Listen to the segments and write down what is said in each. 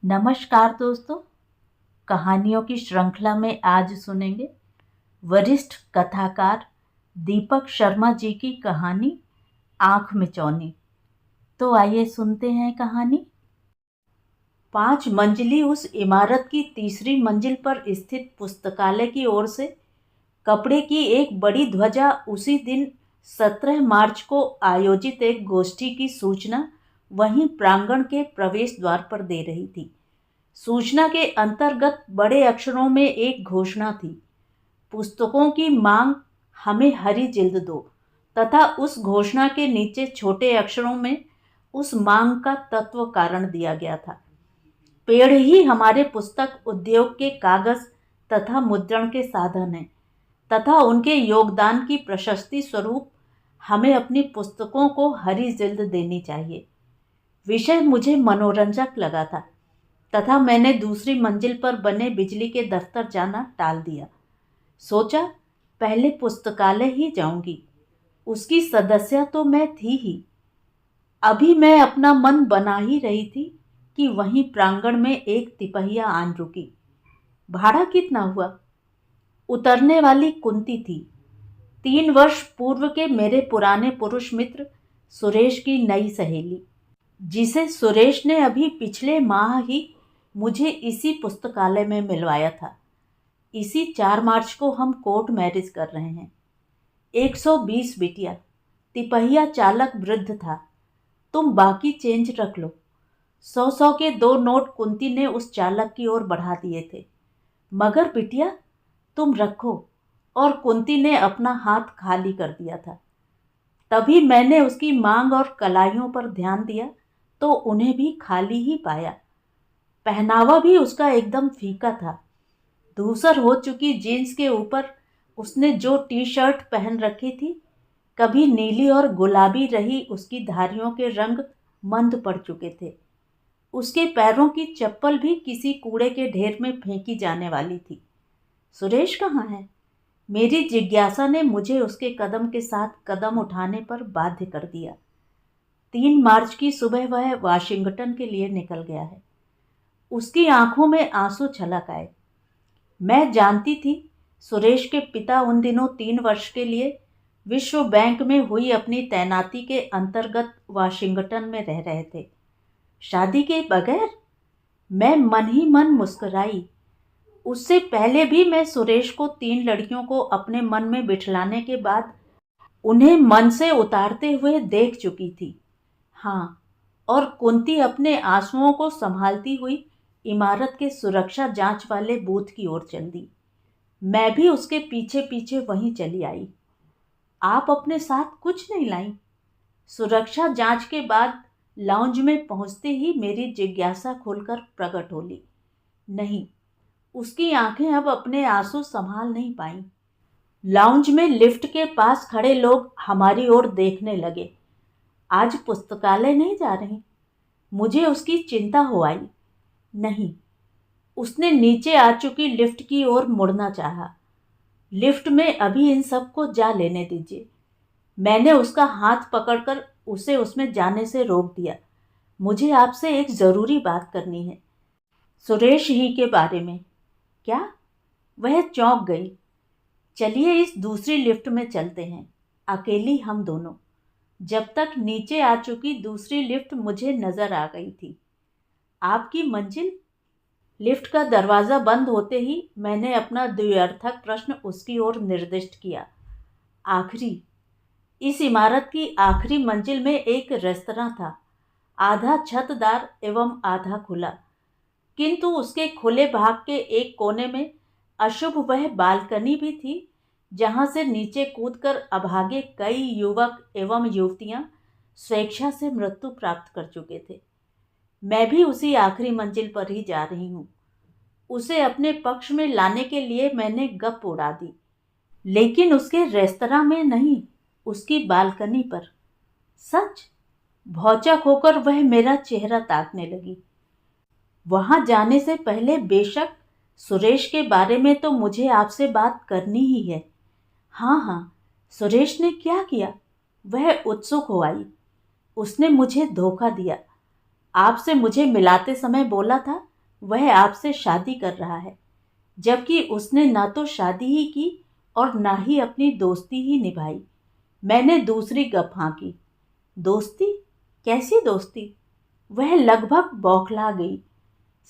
नमस्कार दोस्तों। कहानियों की श्रृंखला में आज सुनेंगे वरिष्ठ कथाकार दीपक शर्मा जी की कहानी आंख मिचौनी। तो आइए सुनते हैं कहानी। 5 मंजिली उस इमारत की तीसरी मंजिल पर स्थित पुस्तकालय की ओर से कपड़े की एक बड़ी ध्वजा उसी दिन 17 मार्च को आयोजित एक गोष्ठी की सूचना वहीं प्रांगण के प्रवेश द्वार पर दे रही थी। सूचना के अंतर्गत बड़े अक्षरों में एक घोषणा थी, पुस्तकों की मांग, हमें हरी जिल्द दो। तथा उस घोषणा के नीचे छोटे अक्षरों में उस मांग का तत्व कारण दिया गया था। पेड़ ही हमारे पुस्तक उद्योग के कागज तथा मुद्रण के साधन हैं तथा उनके योगदान की प्रशस्ति स्वरूप हमें अपनी पुस्तकों को हरी जिल्द देनी चाहिए। विषय मुझे मनोरंजक लगा था तथा मैंने दूसरी मंजिल पर बने बिजली के दफ्तर जाना टाल दिया। सोचा पहले पुस्तकालय ही जाऊंगी, उसकी सदस्य तो मैं थी ही। अभी मैं अपना मन बना ही रही थी कि वहीं प्रांगण में एक तिपहिया आन रुकी। भाड़ा कितना हुआ? उतरने वाली कुंती थी। 3 वर्ष पूर्व के मेरे पुराने पुरुष मित्र सुरेश की नई सहेली, जिसे सुरेश ने अभी पिछले माह ही मुझे इसी पुस्तकालय में मिलवाया था। इसी 4 मार्च को हम कोर्ट मैरिज कर रहे हैं। 120 बिटिया। तिपहिया चालक वृद्ध था। तुम बाकी चेंज रख लो। 100 के 2 नोट कुंती ने उस चालक की ओर बढ़ा दिए थे। मगर बिटिया तुम रखो। और कुंती ने अपना हाथ खाली कर दिया था। तभी मैंने उसकी मांग और कलाइयों पर ध्यान दिया तो उन्हें भी खाली ही पाया। पहनावा भी उसका एकदम फीका था। धूसर हो चुकी जीन्स के ऊपर उसने जो टी शर्ट पहन रखी थी, कभी नीली और गुलाबी रही उसकी धारियों के रंग मंद पड़ चुके थे। उसके पैरों की चप्पल भी किसी कूड़े के ढेर में फेंकी जाने वाली थी। सुरेश कहाँ है? मेरी जिज्ञासा ने मुझे उसके कदम के साथ कदम उठाने पर बाध्य कर दिया। 3 मार्च की सुबह वह वाशिंगटन के लिए निकल गया है। उसकी आंखों में आंसू छलक आए। मैं जानती थी सुरेश के पिता उन दिनों 3 वर्ष के लिए विश्व बैंक में हुई अपनी तैनाती के अंतर्गत वाशिंगटन में रह रहे थे, शादी के बगैर। मैं मन ही मन मुस्कुराई। उससे पहले भी मैं सुरेश को 3 लड़कियों को अपने मन में बिठलाने के बाद उन्हें मन से उतारते हुए देख चुकी थी। हाँ, और कुंती अपने आंसुओं को संभालती हुई इमारत के सुरक्षा जांच वाले बूथ की ओर चल दी। मैं भी उसके पीछे पीछे वहीं चली आई। आप अपने साथ कुछ नहीं लाई? सुरक्षा जांच के बाद लाउंज में पहुंचते ही मेरी जिज्ञासा खुलकर प्रकट होली। नहीं, उसकी आंखें अब अपने आंसू संभाल नहीं पाईं। लाउंज में लिफ्ट के पास खड़े लोग हमारी ओर देखने लगे। आज पुस्तकालय नहीं जा रही? मुझे उसकी चिंता हो आई। नहीं, उसने नीचे आ चुकी लिफ्ट की ओर मुड़ना चाहा। लिफ्ट में अभी इन सबको जा लेने दीजिए। मैंने उसका हाथ पकड़कर उसे उसमें जाने से रोक दिया। मुझे आपसे एक ज़रूरी बात करनी है, सुरेश ही के बारे में। क्या? वह चौंक गई। चलिए इस दूसरी लिफ्ट में चलते हैं, अकेली हम दोनों। जब तक नीचे आ चुकी दूसरी लिफ्ट मुझे नजर आ गई थी। आपकी मंजिल? लिफ्ट का दरवाज़ा बंद होते ही मैंने अपना द्व्यर्थक प्रश्न उसकी ओर निर्दिष्ट किया। आखिरी। इस इमारत की आखिरी मंजिल में एक रेस्तरां था, आधा छतदार एवं आधा खुला। किंतु उसके खुले भाग के एक कोने में अशुभ वह बालकनी भी थी जहां से नीचे कूदकर अभागे कई युवक एवं युवतियां स्वेच्छा से मृत्यु प्राप्त कर चुके थे। मैं भी उसी आखिरी मंजिल पर ही जा रही हूँ। उसे अपने पक्ष में लाने के लिए मैंने गप उड़ा दी, लेकिन उसके रेस्तरां में नहीं, उसकी बालकनी पर। सच? भौचक होकर वह मेरा चेहरा ताकने लगी। वहां जाने से पहले बेशक सुरेश के बारे में तो मुझे आपसे बात करनी ही है। हाँ हाँ, सुरेश ने क्या किया? वह उत्सुक हो आई। उसने मुझे धोखा दिया। आपसे मुझे मिलाते समय बोला था वह आपसे शादी कर रहा है, जबकि उसने ना तो शादी ही की और ना ही अपनी दोस्ती ही निभाई। मैंने दूसरी गप हाँकी। दोस्ती? कैसी दोस्ती? वह लगभग बौखला गई।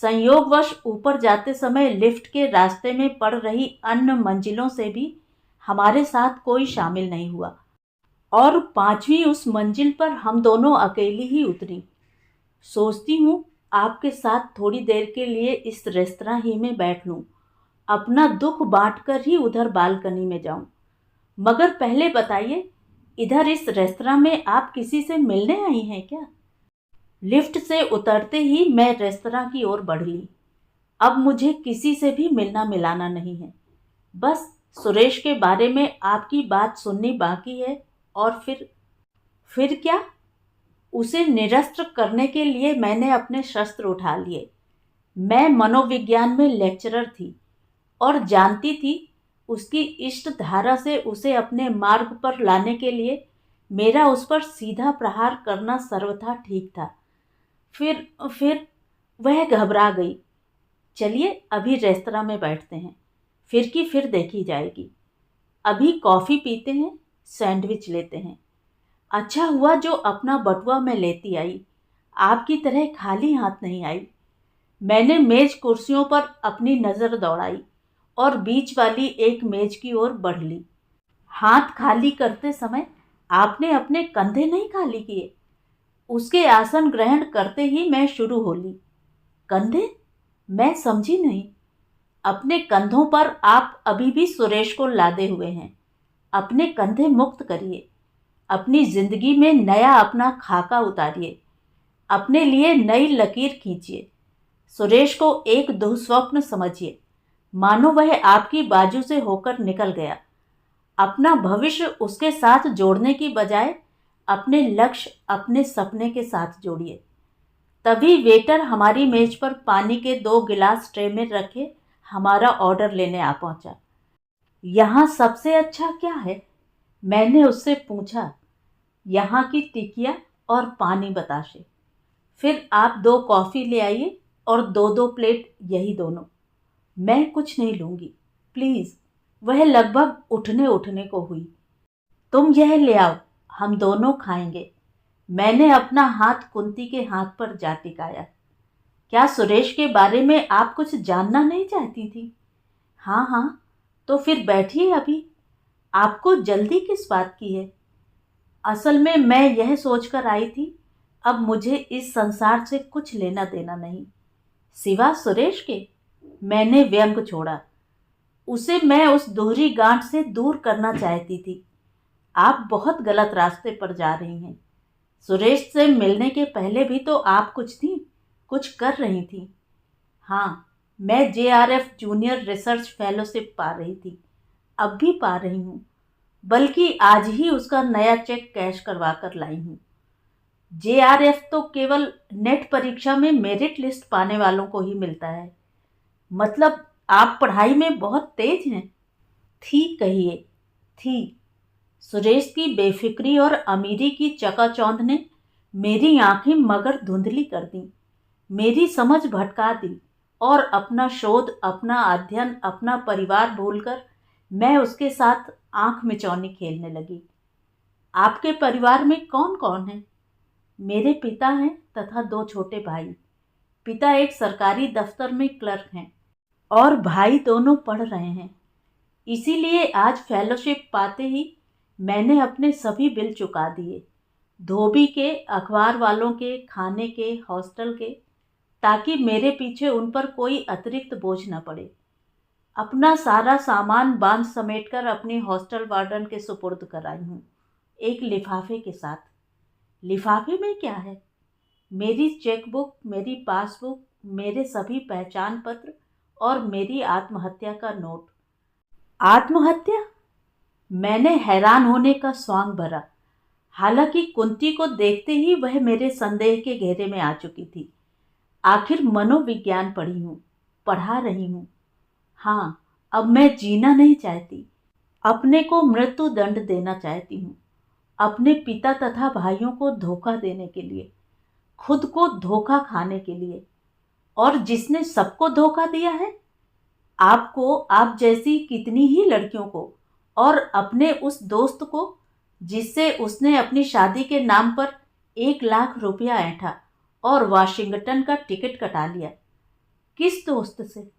संयोगवश ऊपर जाते समय लिफ्ट के रास्ते में पड़ रही अन्य मंजिलों से भी हमारे साथ कोई शामिल नहीं हुआ, और पांचवी उस मंजिल पर हम दोनों अकेली ही उतरी। सोचती हूँ आपके साथ थोड़ी देर के लिए इस रेस्तरां ही में बैठ लूं, अपना दुख बांट कर ही उधर बालकनी में जाऊं। मगर पहले बताइए, इधर इस रेस्तरां में आप किसी से मिलने आई हैं क्या? लिफ्ट से उतरते ही मैं रेस्तरां की ओर बढ़ ली। अब मुझे किसी से भी मिलना मिलाना नहीं है। बस सुरेश के बारे में आपकी बात सुननी बाकी है, और फिर क्या? उसे निरस्त करने के लिए मैंने अपने शस्त्र उठा लिए। मैं मनोविज्ञान में लेक्चरर थी और जानती थी उसकी इष्ट धारा से उसे अपने मार्ग पर लाने के लिए मेरा उस पर सीधा प्रहार करना सर्वथा ठीक था। फिर वह घबरा गई। चलिए अभी रेस्तरां में बैठते हैं, फिर की फिर देखी जाएगी। अभी कॉफ़ी पीते हैं, सैंडविच लेते हैं। अच्छा हुआ जो अपना बटुआ मैं लेती आई, आपकी तरह खाली हाथ नहीं आई। मैंने मेज कुर्सियों पर अपनी नज़र दौड़ाई और बीच वाली एक मेज की ओर बढ़ ली। हाथ खाली करते समय आपने अपने कंधे नहीं खाली किए। उसके आसन ग्रहण करते ही मैं शुरू हो ली। कंधे? मैं समझी नहीं। अपने कंधों पर आप अभी भी सुरेश को लादे हुए हैं। अपने कंधे मुक्त करिए। अपनी जिंदगी में नया अपना खाका उतारिए। अपने लिए नई लकीर खींचिए। सुरेश को एक दुःस्वप्न समझिए, मानो वह आपकी बाजू से होकर निकल गया। अपना भविष्य उसके साथ जोड़ने की बजाय अपने लक्ष्य, अपने सपने के साथ जोड़िए। तभी वेटर हमारी मेज पर पानी के 2 गिलास ट्रे में रखे हमारा ऑर्डर लेने आ पहुंचा। यहाँ सबसे अच्छा क्या है? मैंने उससे पूछा। यहाँ की टिकिया और पानी बताशे। फिर आप 2 कॉफ़ी ले आइए और 2-2 प्लेट, यही दोनों। मैं कुछ नहीं लूँगी, प्लीज़। वह लगभग उठने को हुई। तुम यह ले आओ, हम दोनों खाएंगे। मैंने अपना हाथ कुंती के हाथ पर जा टिकाया। क्या सुरेश के बारे में आप कुछ जानना नहीं चाहती थी? हाँ हाँ, तो फिर बैठिए अभी। आपको जल्दी किस बात की है? असल में मैं यह सोचकर आई थी, अब मुझे इस संसार से कुछ लेना देना नहीं, सिवा सुरेश के। मैंने व्यंग छोड़ा। उसे मैं उस दोहरी गांठ से दूर करना चाहती थी। आप बहुत गलत रास्ते पर जा रही हैं। सुरेश से मिलने के पहले भी तो आप कुछ कर रही थी। हाँ, मैं जेआरएफ जूनियर रिसर्च फेलोशिप पा रही थी, अब भी पा रही हूँ, बल्कि आज ही उसका नया चेक कैश करवा कर लाई हूँ। जेआरएफ तो केवल नेट परीक्षा में मेरिट लिस्ट पाने वालों को ही मिलता है। मतलब आप पढ़ाई में बहुत तेज हैं? थी कहिए, थी। सुरेश की बेफिक्री और अमीरी की चकाचौंध ने मेरी आंखें मगर धुंधली कर दी, मेरी समझ भटका दी, और अपना शोध, अपना अध्ययन, अपना परिवार भूलकर मैं उसके साथ आंख मिचौनी खेलने लगी। आपके परिवार में कौन कौन है? मेरे पिता हैं तथा 2 छोटे भाई। पिता एक सरकारी दफ्तर में क्लर्क हैं और भाई दोनों पढ़ रहे हैं। इसीलिए आज फेलोशिप पाते ही मैंने अपने सभी बिल चुका दिए, धोबी के, अखबार वालों के, खाने के, हॉस्टल के, ताकि मेरे पीछे उन पर कोई अतिरिक्त बोझ न पड़े। अपना सारा सामान बांध समेटकर अपनी हॉस्टल वार्डन के सुपुर्द कराई हूँ, एक लिफाफे के साथ। लिफाफे में क्या है? मेरी चेकबुक, मेरी पासबुक, मेरे सभी पहचान पत्र और मेरी आत्महत्या का नोट। आत्महत्या? मैंने हैरान होने का स्वांग भरा। हालांकि कुंती को देखते ही वह मेरे संदेह के घेरे में आ चुकी थी। आखिर मनोविज्ञान पढ़ा रही हूँ। हाँ, अब मैं जीना नहीं चाहती, अपने को मृत्यु दंड देना चाहती हूँ, अपने पिता तथा भाइयों को धोखा देने के लिए, खुद को धोखा खाने के लिए। और जिसने सबको धोखा दिया है। आपको, आप जैसी कितनी ही लड़कियों को, और अपने उस दोस्त को जिससे उसने अपनी शादी के नाम पर 1 लाख रुपया ऐंठा और वाशिंगटन का टिकट कटा लिया। किस दोस्त से?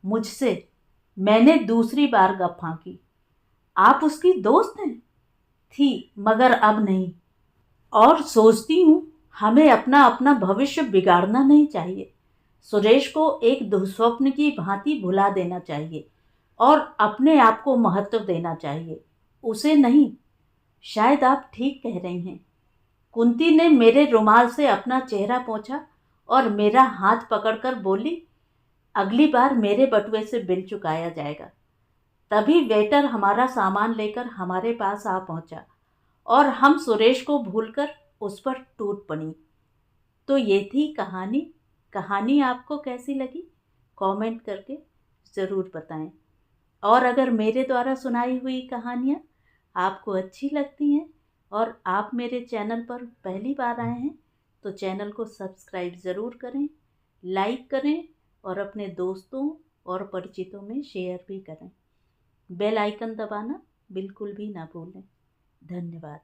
मुझसे। मैंने दूसरी बार गप्फा की। आप उसकी दोस्त हैं? थी, मगर अब नहीं। और सोचती हूँ हमें अपना अपना भविष्य बिगाड़ना नहीं चाहिए। सुरेश को एक दुःस्वप्न की भांति भुला देना चाहिए और अपने आप को महत्व देना चाहिए, उसे नहीं। शायद आप ठीक कह रही हैं। कुंती ने मेरे रुमाल से अपना चेहरा पोंछा और मेरा हाथ पकड़कर बोली, अगली बार मेरे बटुए से बिल चुकाया जाएगा। तभी वेटर हमारा सामान लेकर हमारे पास आ पहुंचा और हम सुरेश को भूलकर उस पर टूट पड़ी। तो ये थी कहानी। कहानी आपको कैसी लगी कमेंट करके ज़रूर बताएं। और अगर मेरे द्वारा सुनाई हुई कहानियाँ आपको अच्छी लगती हैं और आप मेरे चैनल पर पहली बार आए हैं तो चैनल को सब्सक्राइब ज़रूर करें, लाइक करें और अपने दोस्तों और परिचितों में शेयर भी करें। बेल आइकन दबाना बिल्कुल भी ना भूलें। धन्यवाद।